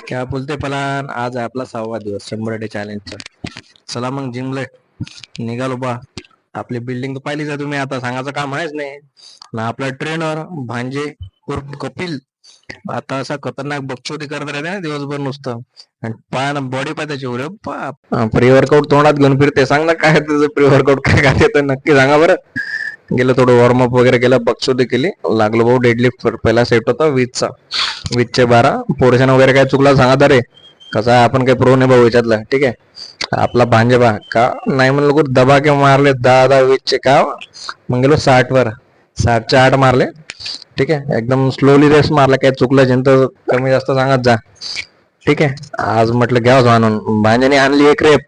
क्या बोलते पलान. आज आहे आपला 6वा दिवस 100 डे चॅलेंजचा. चला मग जिमला निघालो बा. आपली बिल्डिंग तर पाहिलीच आहे तुम्ही. आता सांगायचं काम आहेच नाही ना. आपला ट्रेनर भांजे उर्फ कपिल आता असा खतरनाक बकचोदी करत राहते ना दिवसभर नुसतं. आणि पाय ना बॉडी पाय त्याची उरे बाप. प्री वर्कआउट तोंडात घेऊन फिरते. सांग ना काय त्याचं प्री वर्कआउट काय काय तर नक्की सांगा बरं. गेलं थोडं वॉर्मअप वगैरे केलं, बकचोदी केली, लागलो भाऊ डेडलिफ्ट. पहिला सेट होता 20चा, 20चे 12. पोर्शन वगैरे काय चुकला सांगा रे. कसा आहे आपण काही प्रो नाही भाऊ याच्यातला. ठीक आहे. आपला भांजेबा का नाही म्हणलं कुठं दबा के मारले 10 20चे का. मग गेलो 60 वर, 60चे 8 मारले. ठीक आहे. एकदम स्लोली रेस मारला. काय चुकलं तर कमी जास्त सांगत जा. ठीक आहे. आज म्हटलं घ्यावं आणून. भांजेने आणली एक रेप.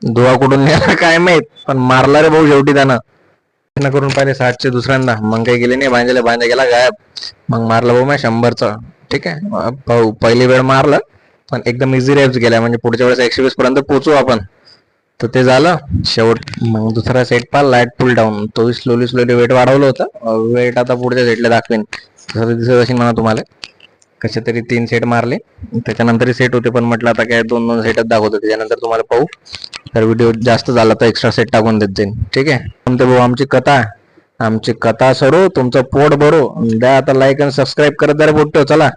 दुवा कुठून नेला काय माहित, पण मारला रे भाऊ शेवटी त्यानं. करून पाहिले 60चे दुसऱ्यांदा. मग काही गेले नाही भांजेला. भांजा गेला गायब. मग मारलं भाऊ मी 100चं. ठीक आहे. भाऊ पहिली वेळ मारलं पण एकदम इझी रेप्स गेल्या. म्हणजे पुढच्या वेळेस 120 पर्यंत पोहोचू आपण. तर ते झालं शेवट. मग दुसरा सेट पाहिला लाईट पुल डाऊन. तो स्लोली स्लोली वेट वाढवलं होतं. वेट आता पुढच्या सेटला दाखवेन. तसं दिसत असेल म्हणा तुम्हाला. कसे तरी 3 सेट मारले. त्याच्यानंतर सेट होते पण म्हटलं आता काय 2 सेटच दाखवतो. त्याच्यानंतर तुम्हाला पाहू. तर व्हिडिओ जास्त झाला तर एक्स्ट्रा सेट टाकून देत जाईन. ठीक आहे. म्हणते भाऊ आमची कथा सरो, तुमचं पोट भरो. द्या आता लाईक आणि सबस्क्राईब करत जरा बोट. चला.